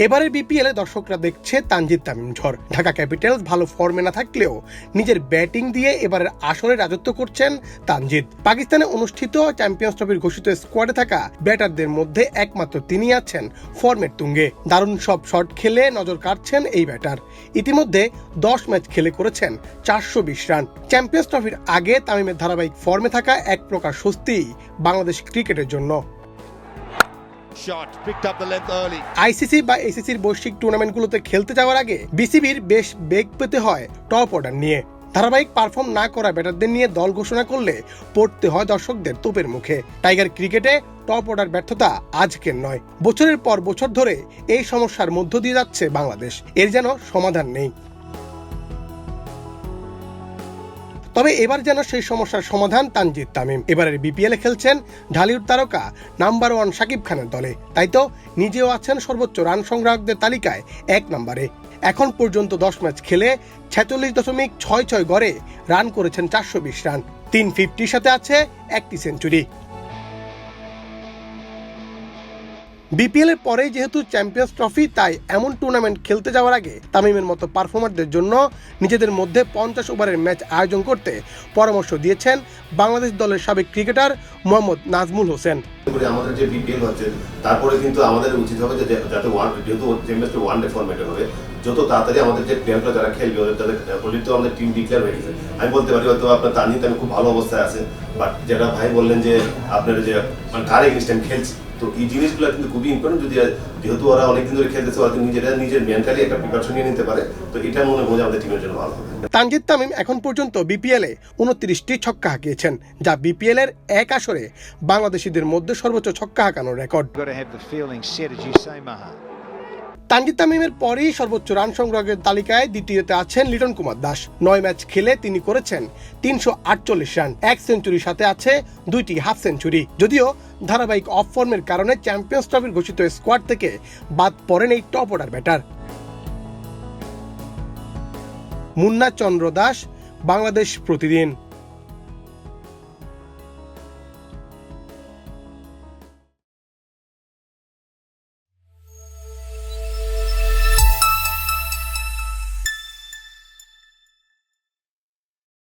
এবারের বিপিএল এ দর্শকরা দেখছে তানজিদ তামিম ঝড়। ঢাকা ক্যাপিটালস ভালো ফর্মে না থাকলেও নিজের ব্যাটিং দিয়ে এবারের আসরে রাজত্ব করছেন তানজিদ। পাকিস্তানে অনুষ্ঠিত চ্যাম্পিয়ন্স ট্রফির ঘোষিত স্কোয়াডে থাকা ব্যাটারদের মধ্যে একমাত্র তিনি আছেন ফর্মের তুঙ্গে। দারুণ সব শট খেলে নজর কাটছেন এই ব্যাটার। ইতিমধ্যে 10 ম্যাচ খেলে করেছেন 420 রান। চ্যাম্পিয়ন্স ট্রফির আগে তামিমের ধারাবাহিক ফর্মে থাকা এক প্রকার স্বস্তি বাংলাদেশ ক্রিকেটের জন্য। আইসিসি বা এসিসির বৈশ্বিক টুর্নামেন্টগুলোতে খেলতে যাওয়ার আগে বিসিবির বেশ বেগ পেতে হয় টপ অর্ডার নিয়ে। ধারাবাহিক পারফর্ম না করা ব্যাটারদের নিয়ে দল ঘোষণা করলে পড়তে হয় দর্শকদের তোপের মুখে। টাইগার ক্রিকেটে টপ অর্ডার ব্যর্থতা আজকের নয়, বছরের পর বছর ধরে এই সমস্যার মধ্য দিয়ে যাচ্ছে বাংলাদেশ। এর যেন সমাধান নেই। তবে এবার যেন সেই সমস্যার সমাধান তানজিদ তামিম। এবারের বিপিএলে খেলছেন ঢালিউড তারকা নাম্বার 1 শাকিব খানের দলে। তাই তো নিজেও আছেন সর্বোচ্চ রান সংগ্রাহকদের তালিকায় 1 নম্বরে। এখন পর্যন্ত 10 ম্যাচ খেলে 46.66 গড়ে রান করেছেন 420 রান। 350 সাথে আছে একটি সেঞ্চুরি। বিপিএল এর পরেই যেহেতু চ্যাম্পিয়ন্স ট্রফি, তাই এমন টুর্নামেন্ট খেলতে যাওয়ার আগে তামিমের মতো পারফর্মারদের জন্য নিজেদের মধ্যে 50 ওভারের ম্যাচ আয়োজন করতে পরামর্শ দিয়েছেন বাংলাদেশ দলের সাবেক ক্রিকেটার মোহাম্মদ নাজমুল হোসেন। আমাদের যে বিপিএল হচ্ছে তারপরে কিন্তু আমাদের উচিত হবে যে যাতে যেহেতু চ্যাম্পিয়ন্স ওয়ান ডে ফরম্যাটে হবে, যত তাড়াতাড়ি আমাদের যে প্লেয়াররা যারা খেলবে তাদের অলরেডি তো আমাদের টিম ডিক্লেয়ার হয়ে গেছে। আমি বলতে পারি হয়তো আপনার তানজিদ তামিম খুব ভালো অবস্থায় আছে, বাট যেটা ভাই বললেন যে আপনার যে মানে কার এগেইনস্ট টাইম খেলছে, তো এই জিনিসগুলো কিন্তু খুবই ইম্পর্টেন্ট। যদি যেহেতু ওরা অনেকদিন ধরে খেলতেছে, ওরা নিজের মেন্টালি একটা প্রিপারেশন নিয়ে নিতে পারে, তো এটা মনে হয় আমাদের টিমের জন্য ভালো হবে। তানজিদ তামিম এখন পর্যন্ত বিপিএল এ 29টি ছক্কা হাঁকিয়েছেন, যা বিপিএল এর এক আসরে বাংলাদেশিদের মধ্যে সর্বোচ্চ ছক্কা হাঁকানোর রেকর্ড। তানজিদ তামিমের পরেই সর্বোচ্চ রান সংগ্রহের তালিকায় দ্বিতীয়তে আছেন লিটন কুমার দাস। 9 ম্যাচ খেলে তিনি করেছেন 348 রান, 1 সেঞ্চুরির সাথে আছে 2টি হাফ সেঞ্চুরি। যদিও ধারাবাহিক অফ ফর্মের কারণে চ্যাম্পিয়ন্স ট্রফির ঘোষিত স্কোয়াড থেকে বাদ পড়েন এই top order batter. Munna Chandra Das, Bangladesh প্রতিদিন।